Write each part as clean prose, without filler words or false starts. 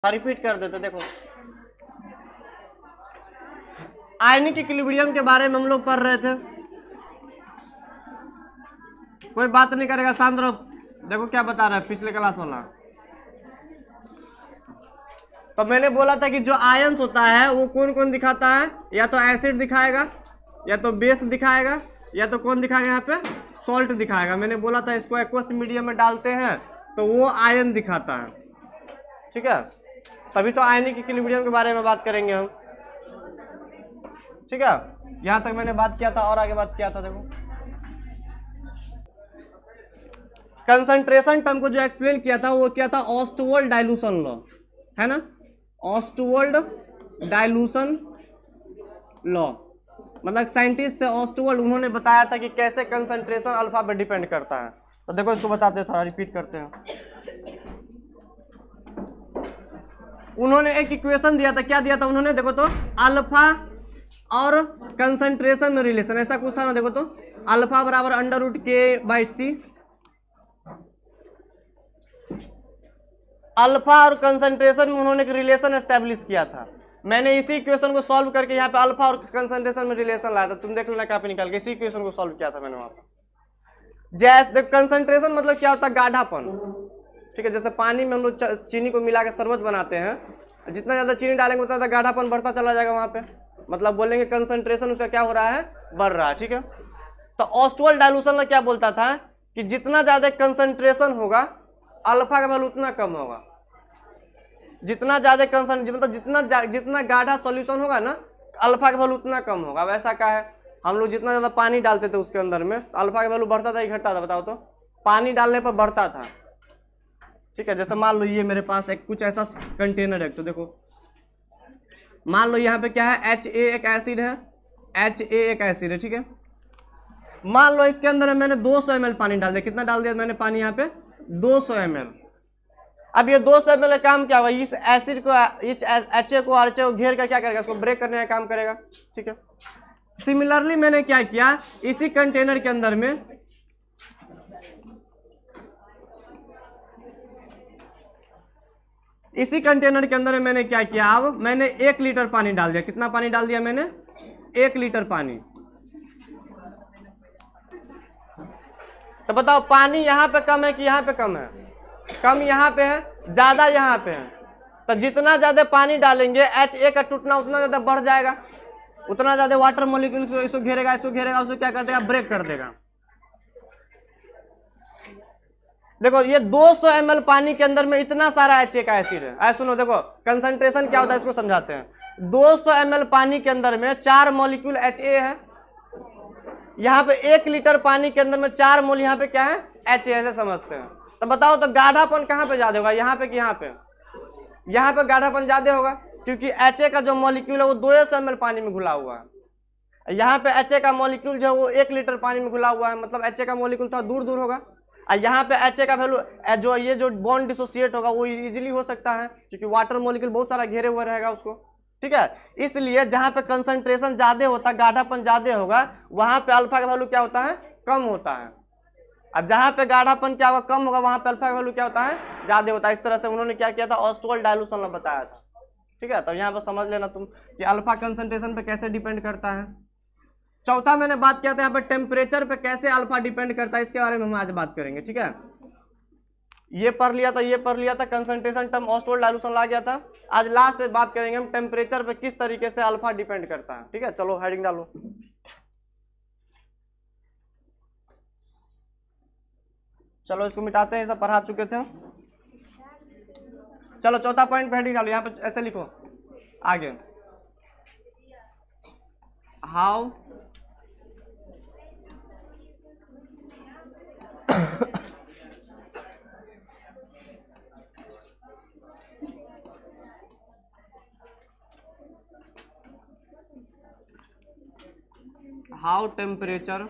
Repeat कर देते। देखो आयनिक इक्विलिब्रियम के बारे में हम लोग पढ़ रहे थे, कोई बात नहीं करेगा, शांत रहो। देखो क्या बता रहा है पिछले क्लास वाला। तो मैंने बोला था कि जो आयंस होता है वो कौन कौन दिखाता है, या तो एसिड दिखाएगा, या तो बेस दिखाएगा, या तो कौन दिखाएगा यहाँ पे सॉल्ट दिखाएगा। मैंने बोला था इसको एक्वस मीडियम में डालते हैं तो वो आयन दिखाता है, ठीक है। तभी तो आयनिक इक्विलिब्रियम के बारे में बात करेंगे हम, ठीक है। यहां तक मैंने बात किया था और आगे बात किया था। देखो कंसंट्रेशन टर्म को जो एक्सप्लेन किया था वो क्या था, ऑस्टवर्ल्ड डाइल्यूशन लॉ, है ना। ऑस्टवर्ल्ड डाइल्यूशन लॉ मतलब साइंटिस्ट थे ऑस्टवर्ल्ड, उन्होंने बताया था कि कैसे कंसंट्रेशन अल्फा पे डिपेंड करता है। तो देखो इसको बताते हैं, थोड़ा रिपीट करते हैं। उन्होंने एक इक्वेशन दिया था, क्या दिया था उन्होंने, देखो तो अल्फा और कंसंट्रेशन में रिलेशन ऐसा कुछ था ना। देखो तो अल्फा बराबर √k/c, अल्फा और कंसंट्रेशन में उन्होंने एक रिलेशन एस्टेब्लिश किया था। मैंने इसी इक्वेशन को सॉल्व करके यहाँ पे अल्फा और कंसंट्रेशन में रिलेशन लाया था, तुम देख लेना कॉपी निकाल के, इसी इक्वेशन को सॉल्व किया था मैंने वहां पर। जैसे कंसंट्रेशन मतलब क्या होता है, गाढ़ापन, ठीक है। जैसे पानी में हम लोग चीनी को मिला के शरबत बनाते हैं, जितना ज्यादा चीनी डालेंगे उतना ज्यादा गाढ़ापन बढ़ता चला जाएगा वहां पे, मतलब बोलेंगे कंसंट्रेशन उसका क्या हो रहा है, बढ़ रहा है, ठीक है। तो ऑस्टवर्ल्ड डाइल्यूशन में क्या बोलता था कि जितना ज्यादा कंसंट्रेशन होगा अल्फा का वैल्यू उतना कम होगा, जितना ज्यादा कंसंट्रेशन मतलब जितना गाढ़ा सॉल्यूशन होगा ना अल्फा का वैल्यू उतना कम होगा। वैसा क्या है, हम लोग जितना ज्यादा पानी डालते थे उसके अंदर में तो अल्फा का वैल्यू बढ़ता था कि घटता था, बताओ तो। पानी डालने पर बढ़ता था, ठीक है। जैसे मान लो ये मेरे पास एक कुछ ऐसा कंटेनर है, तो देखो मान लो यहाँ पे क्या है, HA एक एसिड है, HA एक एसिड है, ठीक है। मान लो इसके अंदर मैंने 200 ml पानी डाल दिया, कितना डाल दिया मैंने पानी यहाँ पे, 200 ml। अब ये 200 ml का काम क्या होगा, इस एसिड को, इस HA को RHA को घेर कर क्या करेगा, इसको ब्रेक करने का काम करेगा, ठीक है। सिमिलरली मैंने क्या किया, इसी कंटेनर के अंदर में मैंने क्या किया, अब मैंने 1 लीटर पानी डाल दिया। कितना पानी डाल दिया मैंने, 1 लीटर पानी। तो बताओ पानी यहाँ पे कम है कि यहाँ पे कम है, कम यहाँ पे है, ज्यादा यहाँ पे है। तो जितना ज्यादा पानी डालेंगे HA का टूटना उतना ज्यादा बढ़ जाएगा, उतना ज्यादा वाटर मॉलिक्यूल इसको घेरेगा, उसको क्या कर देगा, ब्रेक कर देगा। देखो ये 200 ml पानी के अंदर में इतना सारा HA का एसिड है। ऐसा सुनो, देखो कंसंट्रेशन क्या होता है इसको समझाते हैं। 200 ml पानी के अंदर में 4 मॉलिक्यूल HA है, यहाँ पे 1 लीटर पानी के अंदर में 4 मोल यहाँ पे क्या है, HA, ऐसे समझते हैं। तो बताओ तो गाढ़ापन कहाँ पे ज्यादा होगा, यहाँ पे कि यहाँ पे, यहाँ पे गाढ़ापन ज्यादा होगा क्योंकि HA का जो मॉलिक्यूल है वो 200 ml पानी में घुला हुआ है। यहाँ पे HA का मॉलिक्यूल जो है वो 1 लीटर पानी में घुला हुआ है, मतलब HA का मॉलिक्यूल थोड़ा दूर दूर होगा। और यहाँ पे HA का वैल्यू जो ये जो बॉन्ड डिसोसिएट होगा वो इजीली हो सकता है क्योंकि वाटर मॉलिक्यूल बहुत सारा घेरे हुए रहेगा उसको, ठीक है। इसलिए जहाँ पे कंसंट्रेशन ज्यादा होता है, गाढ़ापन ज्यादा होगा, वहां पे अल्फा का वैल्यू क्या होता है, कम होता है। अब जहाँ पे गाढ़ापन क्या होगा, कम होगा, वहां पे अल्फा का वैल्यू क्या होता है, ज्यादा होता है। इस तरह से उन्होंने क्या किया था, ऑस्टवर्ल्ड डाइल्यूशन में बताया था, ठीक है। तो यहाँ पे समझ लेना तुम कि अल्फा कंसंट्रेशन पे कैसे डिपेंड करता है। चौथा मैंने बात किया था यहाँ पे टेम्परेचर पे कैसे अल्फा डिपेंड करता है, इसके बारे में हम आज बात करेंगे, ठीक है। ये पढ़ लिया था, कंसंट्रेशन टर्म ऑस्टवर्ल्ड डाइल्यूशन ला गया था। आज लास्ट बात करेंगे हम टेम्परेचर पे किस तरीके से अल्फा डिपेंड करता है, ठीक है। चलो हेडिंग डालो, चलो इसको मिटाते हैं, सब पढ़ा चुके थे। चलो चौथा पॉइंट पे हेडिंग डालो, यहाँ पे ऐसे लिखो आगे, हाउ how temperature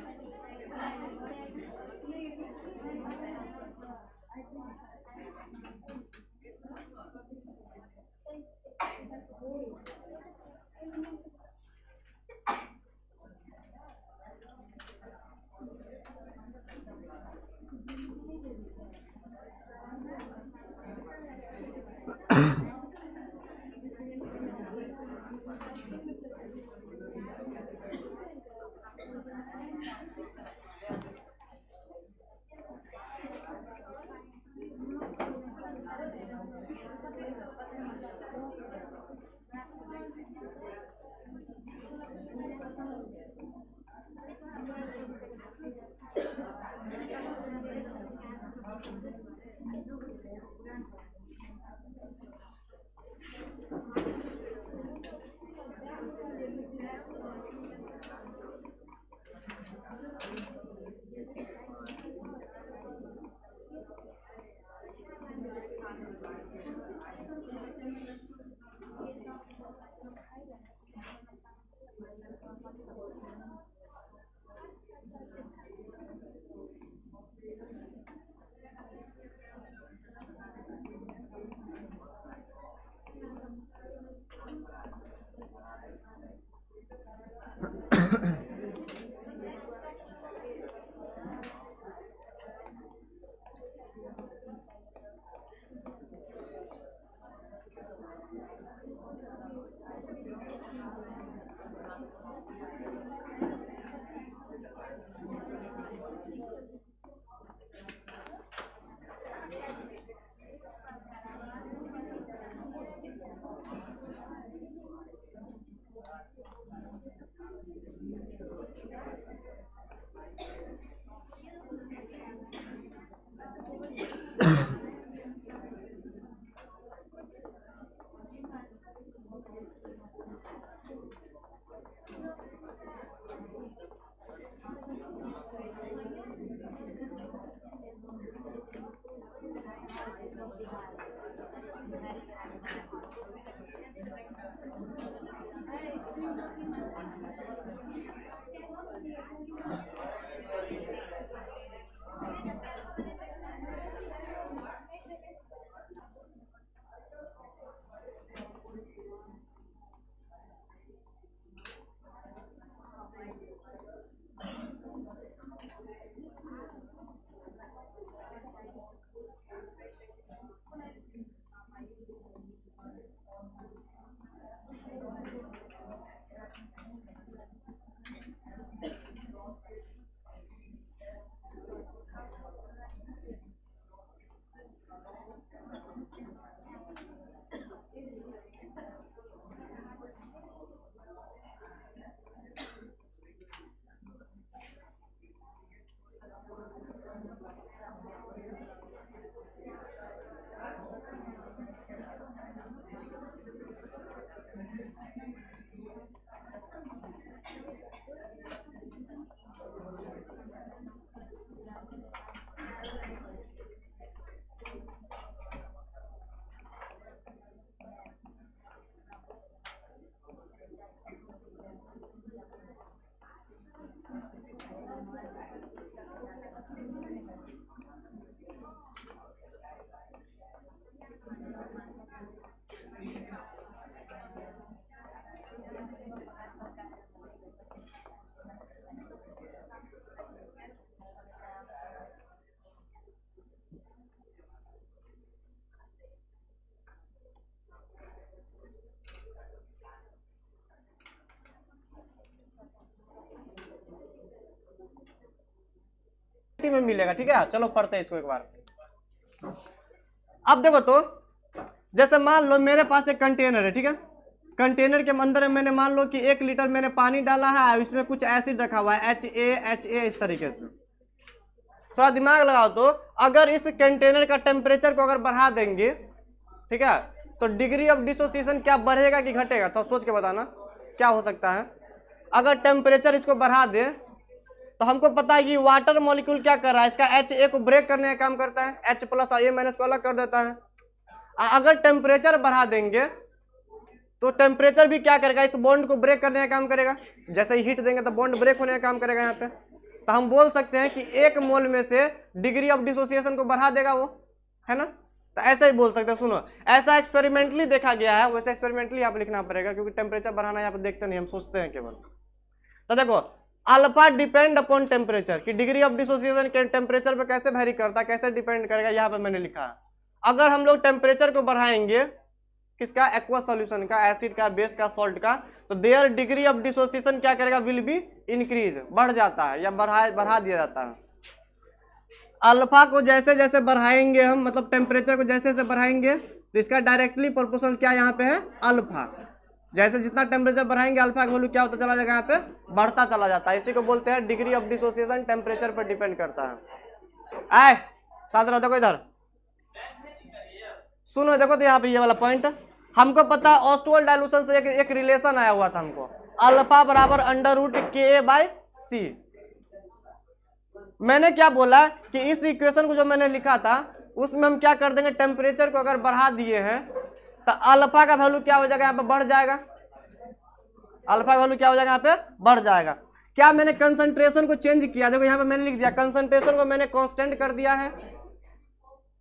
में मिलेगा। ठीक है, चलो पढ़ते हैं इसको एक बार। अब देखो तो जैसे मान लो मेरे पास एक कंटेनर है, ठीक है, कंटेनर के अंदर मैंने मान लो कि 1 लीटर मैंने पानी डाला है और इसमें कुछ एसिड रखा हुआ है HA इस तरीके से। थोड़ा दिमाग लगाओ तो अगर इस कंटेनर का टेम्परेचर को अगर बढ़ा देंगे, ठीक है, तो डिग्री ऑफ डिसोसिएशन क्या बढ़ेगा कि घटेगा? तो सोच के बताना क्या हो सकता है। अगर टेम्परेचर इसको बढ़ा दे तो हमको पता है कि वाटर मॉलिक्यूल क्या कर रहा है, इसका HA को ब्रेक करने का काम करता है, H प्लस और A- को अलग कर देता है। अगर टेम्परेचर बढ़ा देंगे तो टेम्परेचर भी क्या करेगा, इस बॉन्ड को ब्रेक करने का काम करेगा। जैसे ही हीट देंगे तो बॉन्ड ब्रेक होने का काम करेगा यहाँ पे। तो हम बोल सकते हैं कि 1 मोल में से डिग्री ऑफ डिसोसिएशन को बढ़ा देगा वो, है ना। तो ऐसा ही बोल सकते हैं। सुनो, ऐसा एक्सपेरिमेंटली देखा गया है, वैसे एक्सपेरिमेंटली यहाँ पे लिखना पड़ेगा क्योंकि टेम्परेचर बढ़ाना यहाँ पे देखते नहीं, हम सोचते हैं केवल। तो देखो अल्फा डिपेंड अपॉन टेम्परेचर, कि डिग्री ऑफ डिसोसिएशन के टेम्परेचर पे कैसे वैरी करता है, कैसे डिपेंड करेगा, यहाँ पे मैंने लिखा है। अगर हम लोग टेम्परेचर को बढ़ाएंगे किसका, एक्वा सॉल्यूशन का, एसिड का, बेस का, सॉल्ट का, तो देयर डिग्री ऑफ डिसोसिएशन क्या करेगा, विल बी इंक्रीज, बढ़ जाता है या बढ़ा दिया जाता है। अल्फा को जैसे जैसे बढ़ाएंगे हम, मतलब टेम्परेचर को जैसे जैसे बढ़ाएंगे, तो इसका डायरेक्टली प्रोपोर्शनल क्या यहाँ पे है, अल्फा। जैसे जितना टेम्परेचर बढ़ाएंगे अल्फा का वैल्यू क्या होता चला जाएगा, यहाँ पे बढ़ता चला जाता है। इसी को बोलते हैं डिग्री ऑफ डिसोसिएशन, टेम्परेचर पर डिपेंड करता है। आए साथ रहो, देखो इधर सुनो, देखो तो यहाँ पे ये वाला पॉइंट हमको पता, ऑस्टोल डाइल्यूशन से एक रिलेशन आया हुआ था हमको, अल्फा बराबर √KA/C। मैंने क्या बोला कि इस इक्वेशन को जो मैंने लिखा था उसमें हम क्या कर देंगे, टेम्परेचर को अगर बढ़ा दिए हैं तो अल्फा का वैल्यू क्या हो जाएगा, यहाँ पे बढ़ जाएगा। अल्फा का वैल्यू क्या हो जाएगा, यहाँ पे बढ़ जाएगा। क्या मैंने कंसंट्रेशन को चेंज किया, देखो यहाँ पे मैंने लिख दिया, कंसंट्रेशन को मैंने कांस्टेंट कर दिया है,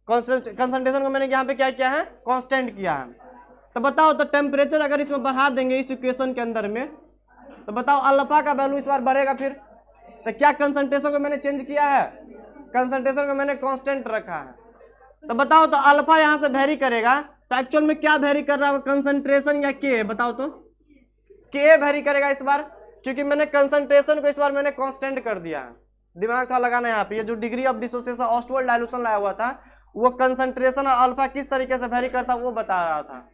कंसंट्रेशन को मैंने यहाँ पे क्या किया है, कांस्टेंट किया है। तो बताओ, तो टेम्परेचर अगर इसमें बढ़ा देंगे इस इक्वेशन के अंदर में, तो बताओ अल्फा का वैल्यू इस बार बढ़ेगा फिर। तो क्या कंसंट्रेशन को मैंने चेंज किया है, कंसंट्रेशन को मैंने कांस्टेंट रखा है। तो बताओ, तो अल्फा यहाँ से वेरी करेगा, तो एक्चुअल में क्या वेरी कर रहा होगा, कंसंट्रेशन या के, बताओ तो। के वेरी करेगा इस बार, क्योंकि मैंने कंसंट्रेशन को इस बार मैंने कांस्टेंट कर दिया है। दिमाग था लगाना यहाँ पे, ये जो डिग्री ऑफ डिसोसिएशन ऑस्टोल डाइल्यूशन लाया हुआ था, वो कंसंट्रेशन और अल्फा किस तरीके से वेरी करता वो बता रहा था।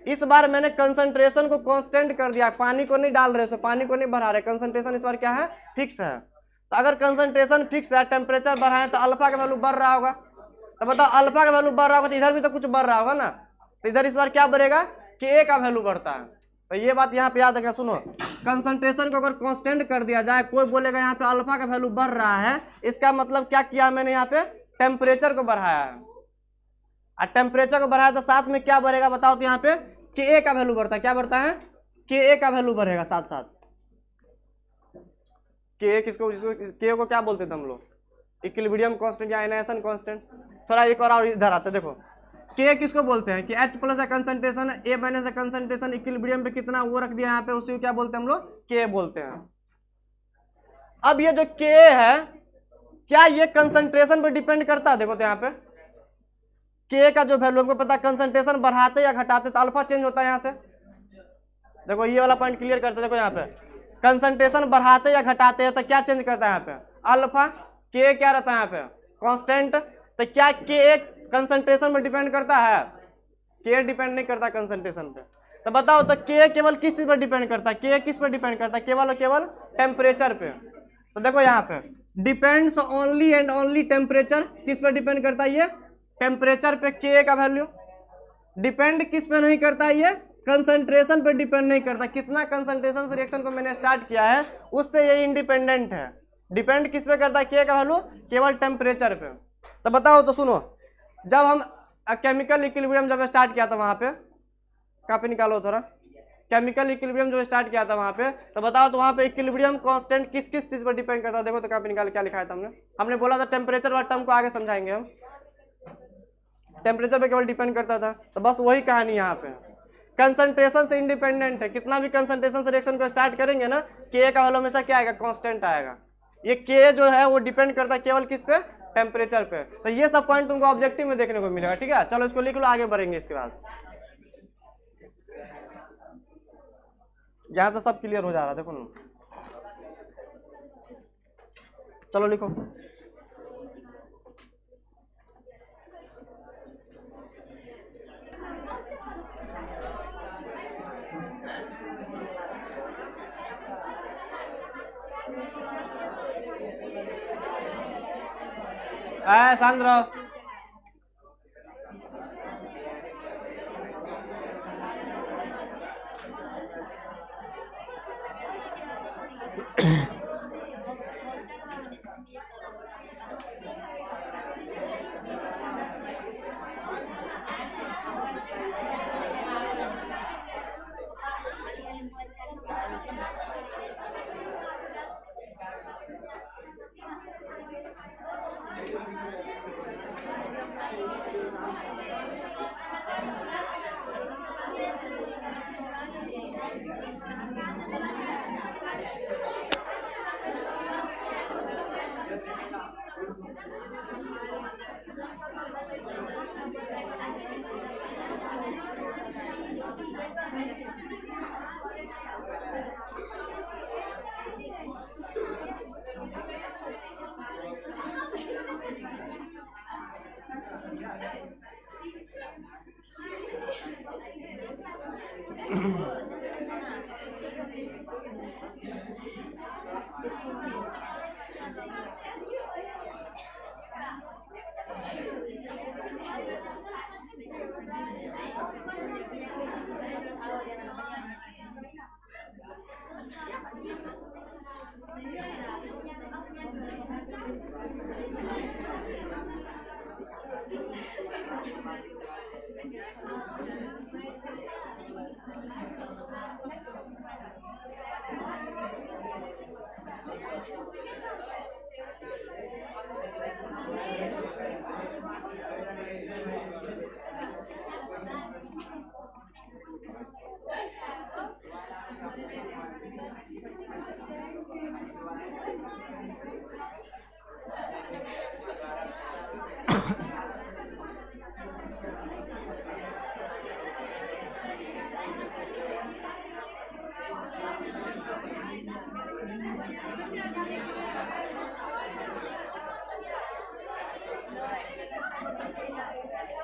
इस बार मैंने कंसंट्रेशन को कांस्टेंट कर दिया, पानी को नहीं डाल रहे, उसमें पानी को नहीं बढ़ा रहे, कंसंट्रेशन इस बार क्या है, फिक्स है। तो अगर कंसंट्रेशन फिक्स है, टेम्परेचर बढ़ाए, तो अल्फा का वैल्यू बढ़ रहा होगा। तो बताओ अल्फा का वैल्यू बढ़ रहा होगा तो इधर भी तो कुछ बढ़ रहा होगा ना, तो इधर इस बार क्या बढ़ेगा, के का वैल्यू बढ़ता है। तो ये बात यहाँ पे याद रखना। सुनो, कंसंट्रेशन को अगर कांस्टेंट कर दिया जाए, कोई बोलेगा यहाँ पे अल्फा का वैल्यू बढ़ रहा है, इसका मतलब क्या किया मैंने, यहाँ पे टेम्परेचर को बढ़ाया है। और टेम्परेचर को बढ़ाया तो साथ में क्या बढ़ेगा, बताओ तो यहाँ पे के का वैल्यू बढ़ता है, क्या बढ़ता है, के का वैल्यू बढ़ेगा साथ साथ। के किसको, के को क्या बोलते थे हम लोग, इक्विलिब्रियम कांस्टेंट या आयनाइजेशन कांस्टेंट। थोड़ा एक और इधर आते, देखो के किसको बोलते हैं कि H+ है कंसंट्रेशन, A- है कंसंट्रेशन, इक्विलिब्रियम पे कितना वो रख दिया यहाँ पे, उसी को क्या बोलते हैं हम लोग, के बोलते हैं। अब ये जो के है, क्या ये कंसंट्रेशन पे डिपेंड करता है, देखो तो यहाँ पे के का जो वैल्यू हमको पता, कंसंट्रेशन बढ़ाते या घटाते तो अल्फा चेंज होता है यहाँ से। देखो ये वाला पॉइंट क्लियर करते, देखो यहाँ पे कंसंट्रेशन बढ़ाते या घटाते हैं तो क्या चेंज करता है यहाँ पे, अल्फा। के क्या रहता है यहाँ पे, कांस्टेंट। तो क्या के कंसंट्रेशन में डिपेंड करता है, के डिपेंड नहीं करता कंसंट्रेशन पे। तो बताओ, तो के केवल किस चीज पर डिपेंड करता है, के किस पर डिपेंड करता है, केवल और केवल टेम्परेचर पे। तो देखो यहाँ पे depends only and only temperature, किस पर डिपेंड करता है, ये टेम्परेचर पे के का वैल्यू। डिपेंड किस पे नहीं करता है, ये कंसंट्रेशन पे डिपेंड नहीं करता, कितना कंसंट्रेशन से रिएक्शन को मैंने स्टार्ट किया है उससे ये इंडिपेंडेंट है। डिपेंड किस पे करता है, के का वैल्यू केवल टेम्परेचर पे। तो बताओ, तो सुनो, जब हम केमिकल इक्विलिब्रियम जब स्टार्ट किया था वहां पे, कॉपी निकालो थोड़ा, केमिकल इक्विलिब्रियम जो स्टार्ट किया था वहां पे, तो बताओ तो वहां पे इक्विलिब्रियम कांस्टेंट किस किस चीज पर डिपेंड करता है, देखो तो कॉपी निकाल, क्या लिखा था हमने बोला था टेम्परेचर वाला टर्म को आगे समझाएंगे हम, टेम्परेचर पे केवल डिपेंड करता था। तो बस वही कहानी यहाँ पे, कंसंट्रेशन से इंडिपेंडेंट है, कितना भी कंसंट्रेशन से रिएक्शन को स्टार्ट करेंगे ना, के का वैल्यू हमेशा क्या आएगा, कांस्टेंट आएगा। ये के जो है वो डिपेंड करता है केवल किस पे, टेम्परेचर पे। तो ये सब पॉइंट तुमको ऑब्जेक्टिव में देखने को मिलेगा, ठीक है। चलो इसको लिख लो, आगे बढ़ेंगे इसके बाद। यहां से सब क्लियर हो जा रहा है, देखो ना, चलो लिखो। शांत रहो।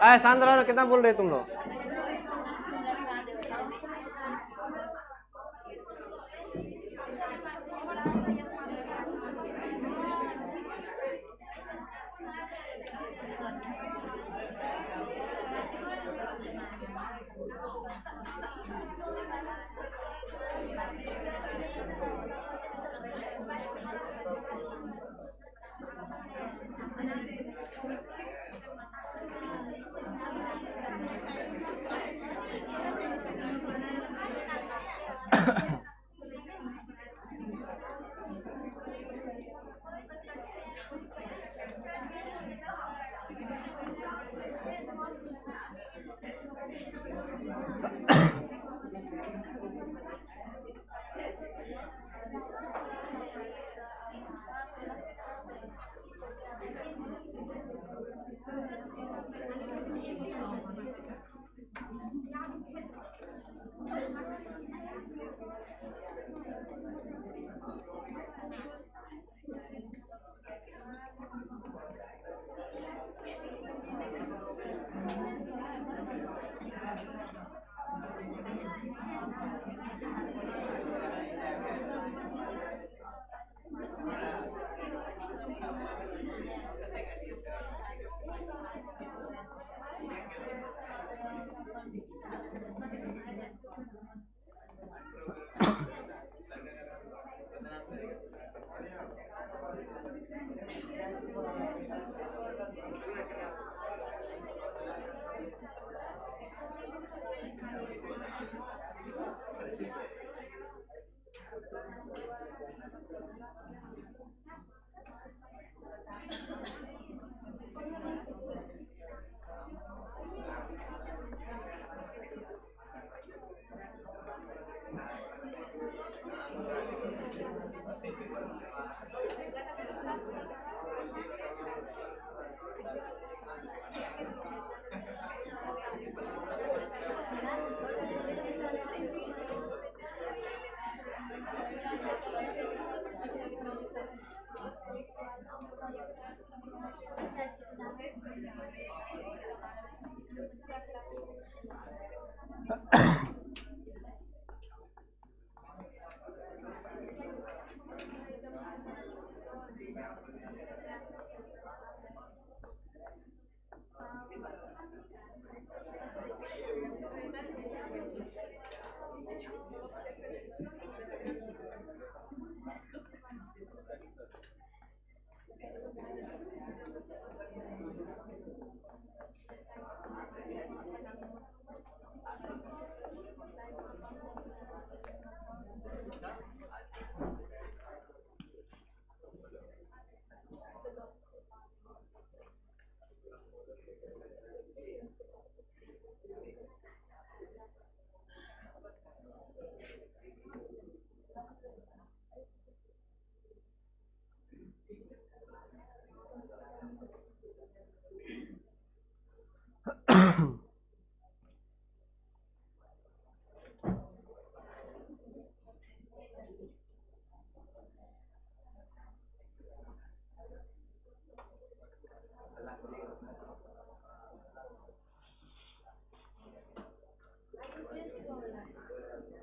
अरे शांत रहो, कितना बोल रहे तुम लोग?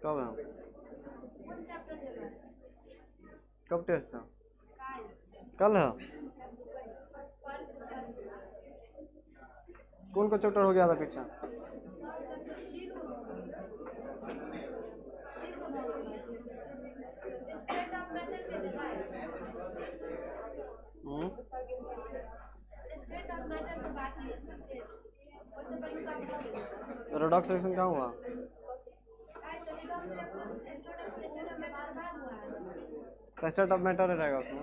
कब है? कब टेस्ट है? कल है? कौन का चैप्टर हो गया था पीछे? रेडॉक्स रिएक्शन कहाँ हुआ? स्टेट ऑफ मैटर रहेगा उसमें,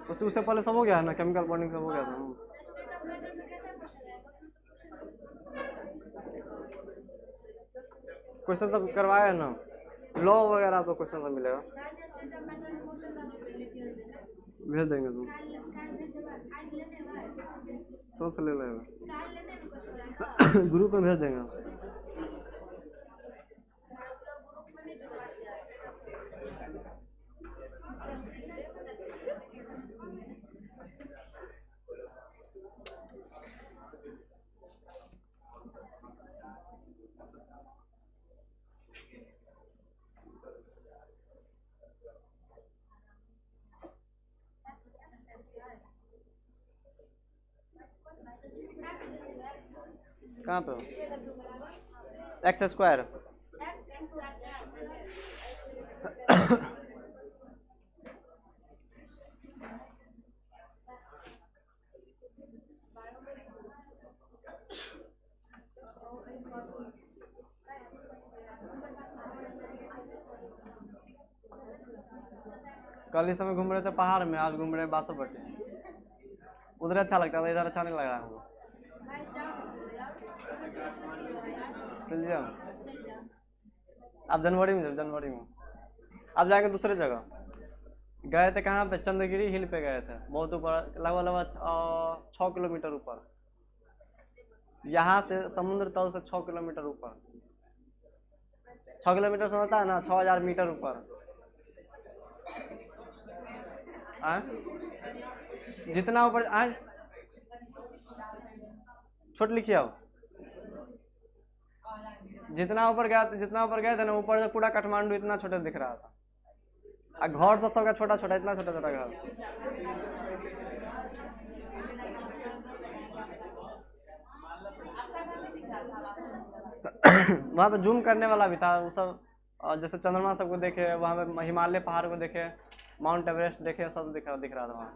उससे पहले सब हो गया है ना, केमिकल बॉन्डिंग सब हो गया था। क्वेश्चन सब करवाया है ना, लॉ वगैरह तो क्वेश्चन सब मिलेगा, भेज देंगे तुम तो से ले लेगा, ग्रुप में भेज देंगे। कहाँ पे? X square. कल इस समय घूम रहे थे पहाड़ में, आज घूम रहे हैं बासोपट्टी। उधर अच्छा लगता था, इधर अच्छा नहीं लग रहा है। चल जाओ अब जनवरी में, जनवरी में अब जाके दूसरे जगह गए थे। कहाँ पे? चंद्रगिरी हिल पे गए थे, बहुत ऊपर, लगभग 6 किलोमीटर ऊपर। यहाँ से समुद्र तल से 6 किलोमीटर ऊपर। 6 किलोमीटर समझता है ना, 6000 मीटर ऊपर। जितना ऊपर आज छोट लिखिए, अब जितना ऊपर गए थे ना, ऊपर से पूरा काठमांडू इतना छोटा दिख रहा था, और घर से सबका छोटा छोटा, इतना छोटा छोटा घर। वहाँ पे जूम करने वाला भी था, वो सब जैसे चंद्रमा सबको देखे, वहाँ पे हिमालय पहाड़ को देखे, माउंट एवरेस्ट देखे, सब दिख रहा था वहाँ।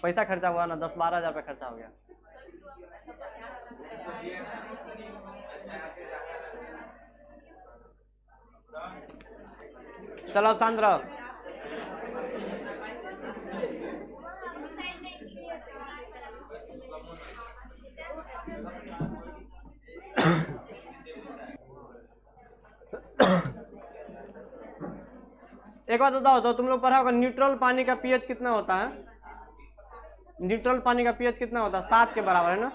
पैसा खर्चा हुआ ना, 10-12 हज़ार रुपये खर्चा हो गया। चलो अब शांत रहो। एक बात बताओ, तो तुम लोग पढ़ा होगा न्यूट्रल पानी का पीएच कितना होता है? न्यूट्रल पानी का पीएच कितना होता है? 7 के बराबर है ना।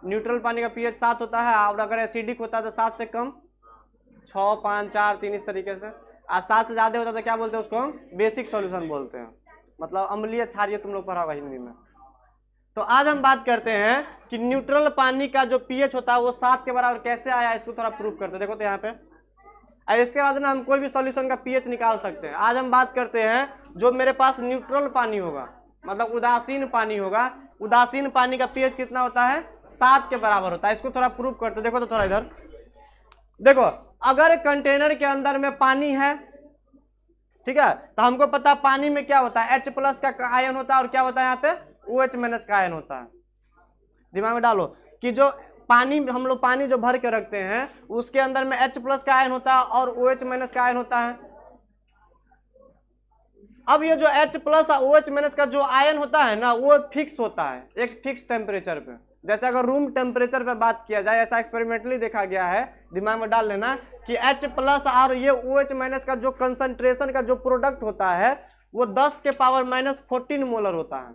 न्यूट्रल पानी का पीएच 7 होता है, और अगर एसिडिक होता है तो 7 से कम 6, 5, 4, 3 इस तरीके से। और 7 से ज़्यादा होता है तो क्या बोलते हैं उसको? हम बेसिक सॉल्यूशन बोलते हैं, मतलब अम्लीय क्षारीय, तुम लोग पढ़ा होगा हिंदी में। तो आज हम बात करते हैं कि न्यूट्रल पानी का जो पीएच होता है वो 7 के बराबर कैसे आया, इसको थोड़ा प्रूव करते हैं। देखो तो यहाँ पे, और इसके बाद ना हम कोई भी सॉल्यूशन का पीएच निकाल सकते हैं। आज हम बात करते हैं जो मेरे पास न्यूट्रल पानी होगा, मतलब उदासीन पानी होगा, उदासीन पानी का पीएच कितना होता है? 7 के बराबर होता है। इसको थोड़ा प्रूव करते। देखो तो थोड़ा इधर देखो, अगर कंटेनर के अंदर में पानी है, ठीक है, तो हमको पता पानी में क्या होता है? H+ का आयन होता है, और क्या होता है यहाँ पे? OH- का आयन होता है। दिमाग में डालो कि जो पानी, हम लोग पानी जो भर के रखते हैं उसके अंदर में H+ का आयन होता है और OH- का आयन होता है। अब ये जो H+ और OH- का जो आयन होता है ना, वो फिक्स होता है एक फिक्स टेम्परेचर पे। जैसे अगर रूम टेम्परेचर पे बात किया जाए, ऐसा एक्सपेरिमेंटली देखा गया है, दिमाग में डाल लेना कि H+ और ये OH- का जो कंसंट्रेशन का जो प्रोडक्ट होता है वो 10 के पावर -14 मोलर होता है।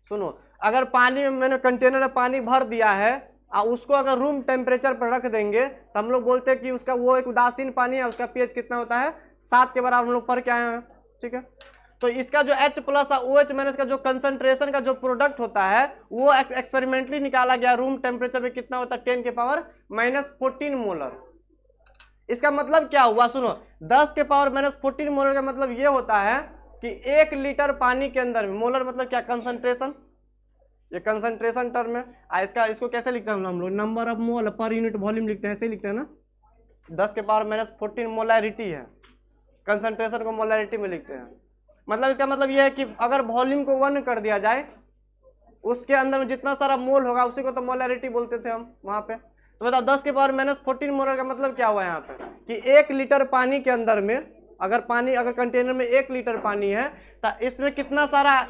सुनो, अगर पानी में मैंने कंटेनर में पानी भर दिया है और उसको अगर रूम टेम्परेचर पर रख देंगे तो हम लोग बोलते हैं कि उसका वो एक उदासीन पानी है, उसका पीएच कितना होता है? 7 के बराबर। हम लोग पढ़ के आए हैं, ठीक है। तो इसका जो H प्लस और OH माइनस का जो कंसंट्रेशन का जो प्रोडक्ट होता है वो एक्सपेरिमेंटली निकाला गया, रूम टेम्परेचर पे कितना होता है 10 के पावर -14 मोलर। इसका मतलब क्या हुआ, सुनो, 10 के पावर -14 मोलर का मतलब ये होता है कि 1 लीटर पानी के अंदर, मोलर मतलब क्या, कंसंट्रेशन, ये कंसंट्रेशन टर्म है। इसको कैसे लिखते हैं हम लोग, number of mole per unit volume लिखते हैं, ऐसे लिखते हैं ना। 10 के पावर -14 मोलैरिटी है, कंसंट्रेशन को मोलैरिटी में लिखते हैं। मतलब इसका मतलब ये है कि अगर वॉल्यूम को 1 कर दिया जाए, उसके अंदर में जितना सारा मोल होगा उसी को तो मोलैरिटी बोलते थे हम वहां पे। तो बताओ 10 के पावर -14 मोलर का मतलब क्या हुआ यहाँ पे कि 1 लीटर पानी के अंदर में अगर कंटेनर में 1 लीटर पानी है तो इसमें कितना सारा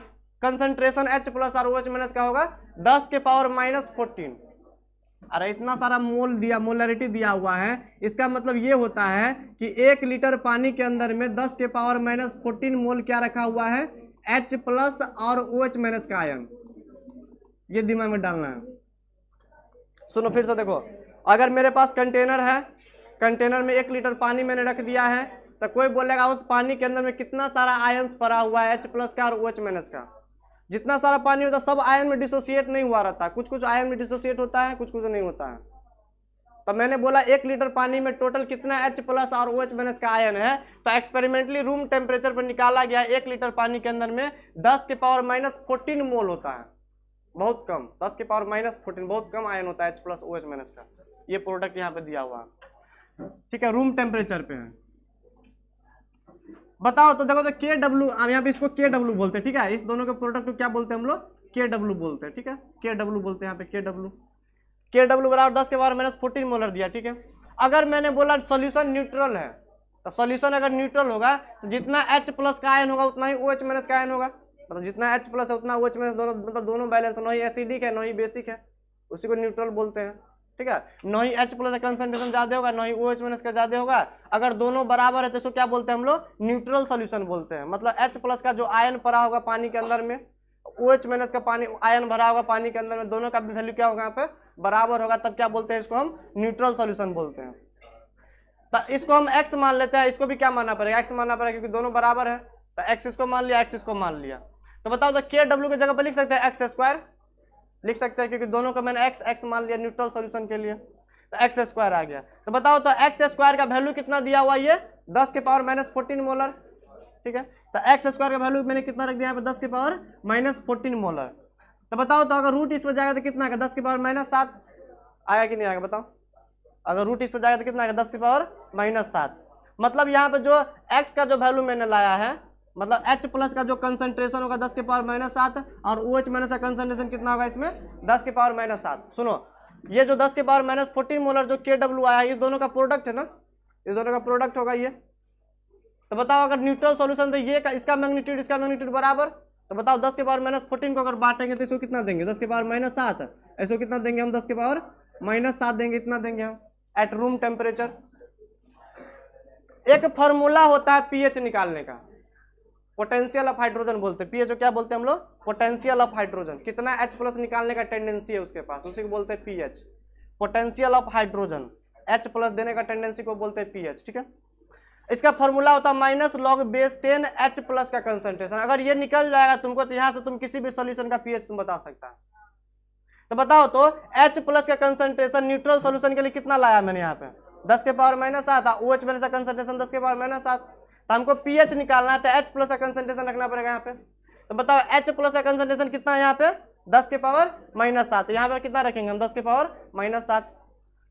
कंसंट्रेशन H प्लस और OH माइनस का होगा 10 के पावर -14। अरे इतना सारा मोल दिया, मोलैरिटी दिया हुआ है, इसका मतलब ये होता है कि 1 लीटर पानी के अंदर में 10 के पावर -14 मोल क्या रखा हुआ है, H प्लस और OH माइनस का आयन। ये दिमाग में डालना है। सुनो फिर से देखो, अगर मेरे पास कंटेनर है, कंटेनर में 1 लीटर पानी मैंने रख दिया है, तो कोई बोलेगा उस पानी के अंदर में कितना सारा आयन्स भरा हुआ है, H प्लस का और OH माइनस का। जितना सारा पानी होता है सब आयन में डिसोसिएट नहीं हुआ रहता, कुछ कुछ आयन में डिसोसिएट होता है, कुछ कुछ नहीं होता है। तो मैंने बोला 1 लीटर पानी में टोटल कितना H प्लस और OH माइनस का आयन है, तो एक्सपेरिमेंटली रूम टेम्परेचर पर निकाला गया 1 लीटर पानी के अंदर में 10 के पावर -14 मोल होता है, बहुत कम, 10 के पावर -14 बहुत कम आयन होता है H प्लस OH माइनस का। ये प्रोडक्ट यहाँ पे दिया हुआ है, ठीक है, रूम टेम्परेचर पे है। बताओ तो देखो, तो KW, हम यहाँ पे इसको KW बोलते हैं, ठीक है, इस दोनों के प्रोडक्ट को क्या बोलते हैं हम लोग, KW बोलते हैं, ठीक है, KW बोलते हैं यहाँ पे, KW बराबर 10 के पावर -14 मोलर दिया, ठीक है। अगर मैंने बोला सॉल्यूशन न्यूट्रल है, तो सॉल्यूशन अगर न्यूट्रल होगा तो जितना H प्लस का आयन होगा उतना ही OH माइनस का आयन होगा, मतलब जितना H प्लस है उतना OH माइनस, दोनों मतलब दोनों बैलेंस, न ही एसिडिक है न ही बेसिक है, उसी को न्यूट्रल बोलते हैं, ठीक है। न ही H प्लस का कंसंट्रेशन ज्यादा होगा, न ही OH माइनस का ज्यादा होगा। अगर दोनों बराबर है तो इसको क्या बोलते हैं हम लोग, न्यूट्रल सॉल्यूशन बोलते हैं। मतलब H प्लस का जो आयन पड़ा होगा पानी के अंदर में, OH माइनस का पानी आयन भरा होगा पानी के अंदर में, दोनों का भी वैल्यू क्या होगा यहाँ पे, बराबर होगा, तब क्या बोलते हैं, इसको हम न्यूट्रल सॉल्यूशन बोलते हैं। तो इसको हम x मान लेते हैं, इसको भी क्या मानना पड़ेगा, x मानना पड़ेगा, क्योंकि दोनों बराबर है। तो x इसको मान लिया, x इसको मान लिया। तो बताओ तो KW की जगह पर लिख सकते हैं x² लिख सकते हैं, क्योंकि दोनों को मैंने x मान लिया न्यूट्रल सॉल्यूशन के लिए, तो x² आ गया। तो बताओ तो x² का वैल्यू कितना दिया हुआ, ये 10 के पावर -14 मोलर, ठीक है। तो x² का वैल्यू मैंने कितना रख दिया यहाँ पे, 10 के पावर -14 मोलर। तो बताओ तो अगर रूट इस पर जाएगा तो कितना आएगा, 10 के पावर -7 आएगा कि नहीं आएगा, बताओ। अगर रूट इस पर जाएगा तो कितना आएगा, 10 के पावर -7। मतलब यहाँ पे जो x का जो वैल्यू मैंने लाया है, मतलब H प्लस का जो कंसंट्रेशन होगा 10 के पावर -7 और OH माइनस का कंसंट्रेशन कितना होगा इसमें, 10 के पावर -7। सुनो, ये जो 10 के पावर -14 मोलर जो KW आया है, इस दोनों का प्रोडक्ट है ना, इस दोनों का प्रोडक्ट होगा ये। तो बताओ अगर न्यूट्रल सॉल्यूशन तो ये इसका मैग्नीट्यूड बराबर, तो बताओ 10 के पावर -14 को अगर बांटेंगे तो इसको कितना देंगे, 10 के पावर -7, इसको कितना देंगे हम, 10 के पावर -7 देंगे, इतना देंगे हम एट रूम टेम्परेचर। एक फॉर्मूला होता है pH निकालने का, पोटेंशियल ऑफ हाइड्रोजन बोलते हैं, pH क्या बोलते हैं हम लोग, पोटेंशियल ऑफ हाइड्रोजन, कितना H प्लस निकालने का टेंडेंसी है उसके पास, उसी को बोलते हैं pH, potential of hydrogen. H plus देने का टेंडेंसी को बोलते हैं pH, ठीक है। इसका फॉर्मूला होता है -log10 H प्लस का कंसंट्रेशन। अगर ये निकल जाएगा तुमको तो यहाँ से तुम किसी भी सोल्यूशन का pH तुम बता सकता है। तो बताओ तो H प्लस का कंसंट्रेशन न्यूट्रल सोल्यूशन के लिए कितना लाया मैंने यहाँ पे, 10 के पावर -7, OH माइनस का कंसंट्रेशन 10 के पावर -7। तो हमको pH निकालना है तो H प्लस का कंसंट्रेशन रखना पड़ेगा यहाँ पे। तो बताओ H प्लस का कंसंट्रेशन कितना है यहाँ पे, 10 के पावर -7, यहाँ पे कितना रखेंगे हम, 10 के पावर -7।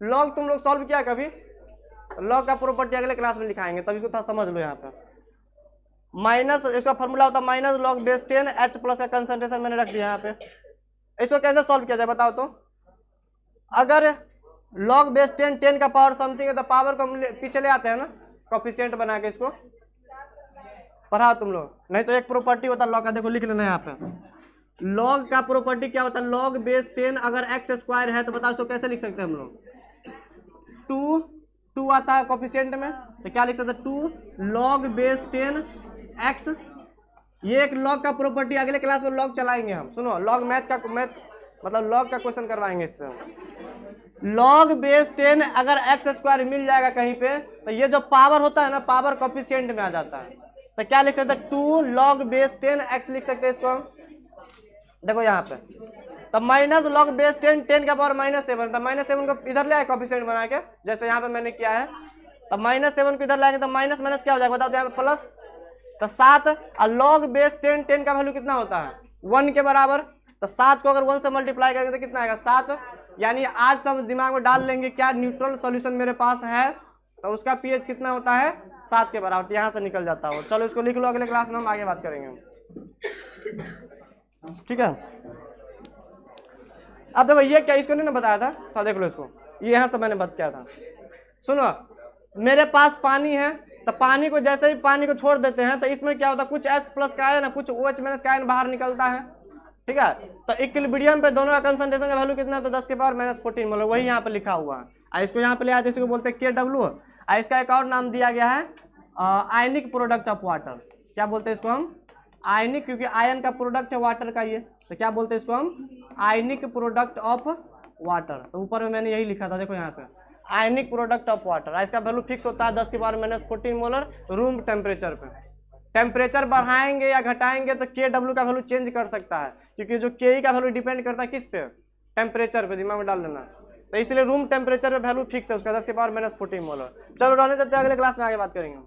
लॉग तुम लोग सॉल्व किया कभी, लॉग का प्रॉपर्टी अगले क्लास में दिखाएंगे, तब इसको थोड़ा समझ लो। यहाँ पे माइनस, इसका फॉर्मूला होता है -log10 H प्लस का कंसंट्रेशन मैंने रख दिया यहाँ पे। इसको कैसे सॉल्व किया जाए बताओ तो, अगर log10 10 का पावर समथिंग है तो पावर को पीछे ले आते हैं ना, कोफिशिएंट बना के, इसको पढ़ा तुम लोग, नहीं तो एक प्रॉपर्टी होता है लॉग का, देखो लिख लेना यहाँ पे। लॉग का प्रॉपर्टी क्या होता है, log10 अगर x² है तो बताओ इसको कैसे लिख सकते हैं हम लोग, 2 आता है कोफिशिएंट में, तो क्या लिख सकते हैं, 2 log10 x। ये एक लॉग का प्रॉपर्टी, अगले क्लास में लॉग चलाएंगे हम, सुनो, लॉग मैथ मतलब लॉग का क्वेश्चन करवाएंगे इससे। log10 अगर x² मिल जाएगा कहीं पे, तो ये जो पावर होता है ना, पावर कोफिशिएंट में आ जाता है। तो क्या लिख सकते हैं 2 log बेस 10x लिख सकते हैं इसको हम। देखो यहाँ पे तब माइनस log बेस 10 10 का पावर -7, तब -7 को इधर ले आए कोफिशिएंट बना के, जैसे यहाँ पे मैंने किया है। तब -7 को इधर लाएंगे तो माइनस माइनस क्या हो जाएगा बताओ, यहाँ पे प्लस, तो 7 और log बेस 10 10 का वैल्यू कितना होता है 1 के बराबर। तो 7 को अगर 1 से मल्टीप्लाई करेंगे तो कितना आएगा 7, यानी आज सब दिमाग में डाल लेंगे क्या न्यूट्रल सॉल्यूशन मेरे पास है, तो उसका पीएच कितना होता है 7 के बराबर, यहाँ से निकल जाता हो। चलो इसको लिख लो, अगले क्लास में हम आगे बात करेंगे, ठीक है। अब देखो ये क्या, इसको नहीं ना बताया था, तो देख लो इसको, ये यहाँ से मैंने बात किया था। सुनो, मेरे पास पानी है, तो पानी को जैसे ही पानी को छोड़ देते हैं तो इसमें क्या होता है, कुछ H प्लस का आयन है, कुछ OH माइनस का आयन बाहर निकलता है, ठीक है। तो इक्विलिब्रियम पे दोनों का कंसंट्रेशन का वैल्यू कितना है, तो 10 के पावर -14 मतलब वही यहाँ पे लिखा हुआ है। इसको यहाँ पे ले आते, इसको बोलते हैं KW। इसका एक और नाम दिया गया है आयनिक प्रोडक्ट ऑफ वाटर। क्या बोलते हैं इसको हम, आयनिक, क्योंकि आयन का प्रोडक्ट है वाटर का ये, तो क्या बोलते हैं इसको हम आयनिक प्रोडक्ट ऑफ वाटर। तो ऊपर में मैंने यही लिखा था, देखो यहाँ पे आयनिक प्रोडक्ट ऑफ वाटर। इसका वैल्यू फिक्स होता है 10 के पावर -14 मोलर रूम टेम्परेचर पे। टेम्परेचर बढ़ाएंगे या घटाएंगे तो KW का वैल्यू चेंज कर सकता है, क्योंकि जो KE का वैल्यू डिपेंड करता है किस पे, टेम्परेचर पे, दिमाग में डाल लेना। तो इसलिए रूम टेम्परेचर पे वैल्यू फिक्स है उसका 10 के पावर -14 मोलर। चलो रहने देते हैं, अगले क्लास में आगे बात करेंगे।